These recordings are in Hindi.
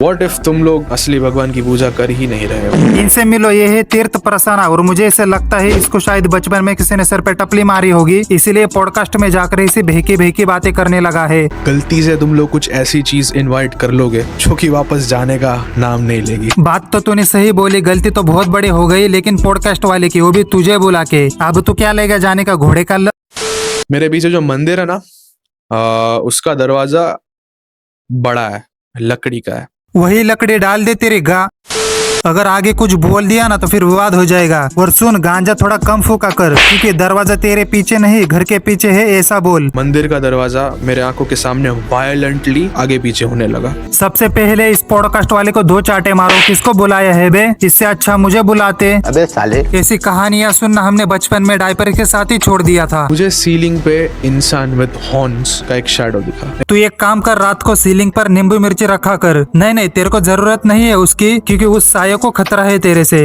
What if तुम लोग असली भगवान की पूजा कर ही नहीं रहे हो? इनसे मिलो, ये है तीर्थ प्रसन्ना और मुझे ऐसे लगता है इसको शायद बचपन में किसी ने सर पे टपली मारी होगी, इसीलिए पॉडकास्ट में जाकर इसे भेकी भेकी बातें करने लगा है। गलती से तुम लोग कुछ ऐसी चीज इनवाइट कर लोगे जो कि वापस जाने का नाम नहीं लेगी। बात तो तूने सही बोली, गलती तो बहुत बड़ी हो गई, लेकिन पॉडकास्ट वाले की, वो भी तुझे बुला के। अब तू क्या लेगा जाने का, घोड़े का मेरे पीछे जो मंदिर है ना, उसका दरवाजा बड़ा है, लकड़ी का है। वही लकड़ी डाल दे तेरे गा। अगर आगे कुछ बोल दिया ना तो फिर विवाद हो जाएगा। और सुन, गांजा थोड़ा कम फूका कर, क्योंकि दरवाजा तेरे पीछे नहीं घर के पीछे है, ऐसा बोल। मंदिर का दरवाजा मेरे आंखों के सामने वायलेंटली आगे पीछे होने लगा। सबसे पहले इस पॉडकास्ट वाले को 2 चाटे मारो। किसको बुलाया है बे? इससे अच्छा मुझे बुलाते। अबे साले, ऐसी कहानियां सुनना हमने बचपन में डायपर के साथ ही छोड़ दिया था। मुझे सीलिंग पे इंसान विद हॉर्न्स का एक शैडो दिखा। तू एक काम कर, रात को सीलिंग पर नींबू मिर्ची रखा कर। नहीं, तेरे को जरूरत नहीं है उसकी, क्योंकि उस साये को खतरा है तेरे से।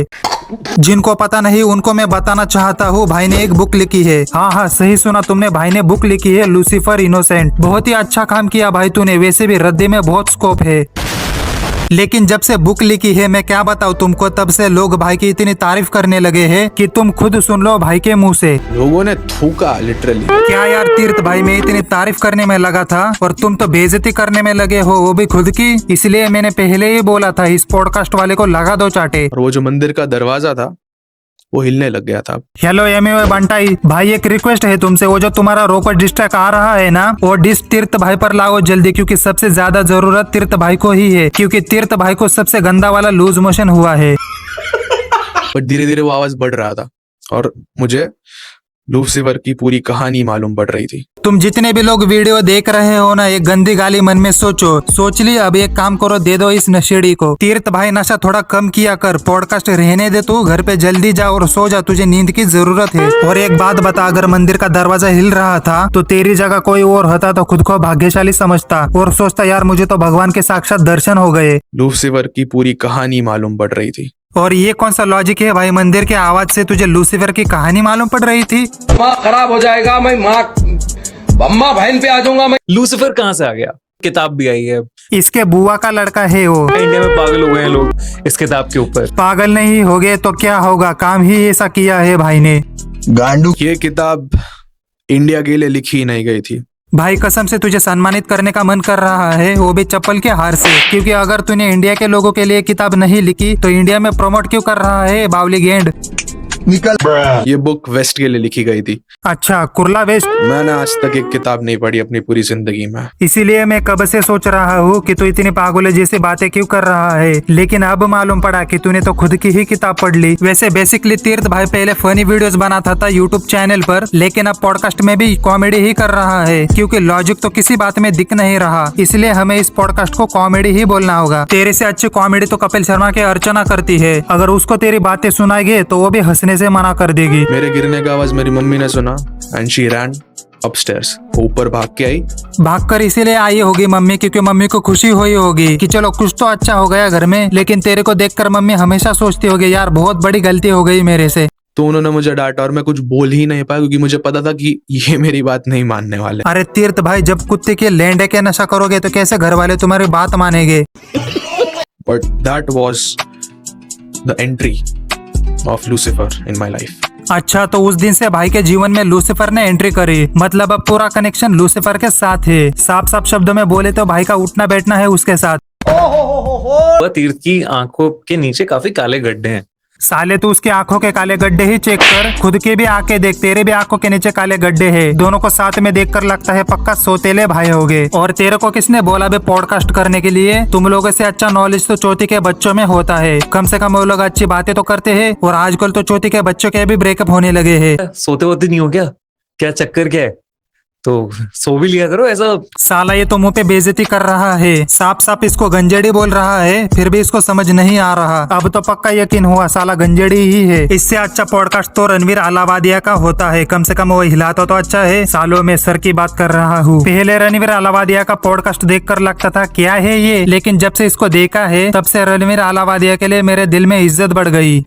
जिनको पता नहीं उनको मैं बताना चाहता हूँ, भाई ने एक बुक लिखी है। हाँ, सही सुना तुमने, भाई ने बुक लिखी है लूसीफर इनोसेंट। बहुत ही अच्छा काम किया भाई तूने, वैसे भी रद्दी में बहुत स्कोप है। लेकिन जब से बुक लिखी है, मैं क्या बताऊँ तुमको, तब से लोग भाई की इतनी तारीफ करने लगे हैं कि तुम खुद सुन लो भाई के मुंह से। लोगों ने थूका लिटरली। क्या यार तीर्थ भाई, मैं इतनी तारीफ करने में लगा था और तुम तो बेइज्जती करने में लगे हो, वो भी खुद की। इसलिए मैंने पहले ही बोला था इस पॉडकास्ट वाले को लगा 2 चाटे। और वो जो मंदिर का दरवाजा था वो हिलने लग गया था। हेलो एमए बंटाई भाई, एक रिक्वेस्ट है तुमसे, वो जो तुम्हारा रोपर डिस्ट्रैक्ट आ रहा है ना, वो डिश तीर्थ भाई पर लाओ जल्दी, क्योंकि सबसे ज्यादा जरूरत तीर्थ भाई को ही है, क्योंकि तीर्थ भाई को सबसे गंदा वाला लूज मोशन हुआ है। बट धीरे धीरे वो आवाज बढ़ रहा था और मुझे लूसीफर की पूरी कहानी मालूम पड़ रही थी। तुम जितने भी लोग वीडियो देख रहे हो ना, एक गंदी गाली मन में सोच ली। अब एक काम करो, दे दो इस नशेड़ी को। तीर्थ भाई नशा थोड़ा कम किया कर, पॉडकास्ट रहने दे, तू घर पे जल्दी जा और सो जा, तुझे नींद की जरूरत है। और एक बात बता, अगर मंदिर का दरवाजा हिल रहा था तो तेरी जगह कोई और होता तो खुद को भाग्यशाली समझता और सोचता यार मुझे तो भगवान के साक्षात दर्शन हो गए। लूसीफर की पूरी कहानी मालूम पड़ रही थी। और ये कौन सा लॉजिक है भाई, मंदिर के आवाज से तुझे लूसीफर की कहानी मालूम पड़ रही थी? माँ खराब हो जाएगा, मैं माँ अम्मा बहन पे आ जाऊंगा मैं। लूसीफर कहाँ से आ गया? किताब भी आई है। इसके बुआ का लड़का है वो। इंडिया में पागल हो गए हैं लोग इस किताब के ऊपर। पागल नहीं हो गए तो क्या होगा, काम ही ऐसा किया है भाई ने। गांडू। ये किताब इंडिया के लिए लिखी नहीं गई थी। भाई कसम से तुझे सम्मानित करने का मन कर रहा है, वो भी चप्पल के हार से, क्योंकि अगर तूने इंडिया के लोगों के लिए किताब नहीं लिखी तो इंडिया में प्रमोट क्यों कर रहा है बावली गेंड? निकल। ये बुक वेस्ट के लिए लिखी गई थी। अच्छा, कुर्ला वेस्ट। मैंने आज तक एक किताब नहीं पढ़ी अपनी पूरी जिंदगी में। इसीलिए मैं कब से सोच रहा हूँ कि तू इतनी पागल जैसी बातें क्यों कर रहा है, लेकिन अब मालूम पड़ा कि तूने तो खुद की ही किताब पढ़ ली। वैसे बेसिकली तीर्थ भाई पहले फनी वीडियोस बनाता था यूट्यूब चैनल पर, लेकिन अब पॉडकास्ट में भी कॉमेडी ही कर रहा है, क्योंकि लॉजिक तो किसी बात में दिख नहीं रहा। इसलिए हमें इस पॉडकास्ट को कॉमेडी ही बोलना होगा। तेरे से अच्छी कॉमेडी तो कपिल शर्मा के अर्चना करती है, अगर उसको तेरी बातें सुनाएंगे तो वो भी हंसने से मना कर देगी। मेरे गिरने का आवाज मेरी मम्मी ने सुना एंड शी रैन अपस्टेयर्स। ऊपर भाग के आई। भागकर इसीलिए आई होगी मम्मी, क्योंकि मम्मी को खुशी हुई होगी कि चलो कुछ तो अच्छा हो गया घर में। लेकिन तेरे को देखकर मम्मी हमेशा सोचती होगी यार बहुत बड़ी गलती हो गई मेरे से। तो उन्होंने मुझे डांटा और मैं कुछ बोल ही नहीं पाया, क्योंकि मुझे पता था कि ये मेरी बात नहीं मानने वाले। अरे तीर्थ भाई, जब कुत्ते के लेंडे के नशा करोगे तो कैसे घर वाले तुम्हारी बात मानेंगे? But that was the entry of Lucifer in my life. अच्छा, तो उस दिन से भाई के जीवन में लूसीफर ने एंट्री करी, मतलब अब पूरा कनेक्शन लूसीफर के साथ है। साफ साफ शब्दों में बोले तो भाई का उठना बैठना है उसके साथ। वह तीर्थ की आंखों के नीचे काफी काले गड्ढे हैं। साले तू उसकी आंखों के काले गड्ढे ही चेक कर, खुद के भी आंखें देख, तेरे भी आंखों के नीचे काले गड्ढे हैं। दोनों को साथ में देखकर लगता है पक्का सौतेले भाई होगे। और तेरे को किसने बोला बे पॉडकास्ट करने के लिए? तुम लोगों से अच्छा नॉलेज तो चौथी के बच्चों में होता है, कम से कम वो लोग अच्छी बातें तो करते हैं। और आजकल तो चौथी के बच्चों के भी ब्रेकअप होने लगे हैं। सोते होते नहीं हो क्या चक्कर क्या है? तो सो भी लिया करो ऐसा। साला ये तो मुंह पे बेइज्जती कर रहा है, साफ साफ इसको गंजेड़ी बोल रहा है, फिर भी इसको समझ नहीं आ रहा। अब तो पक्का यकीन हुआ साला गंजेड़ी ही है। इससे अच्छा पॉडकास्ट तो रणवीर अलावादिया का होता है, कम से कम वो हिलाता तो अच्छा है। सालों में सर की बात कर रहा हूँ। पहले रणवीर अलावादिया का पॉडकास्ट देखकर लगता था क्या है ये, लेकिन जब से इसको देखा है तब से रणवीर अलावादिया के लिए मेरे दिल में इज्जत बढ़ गई।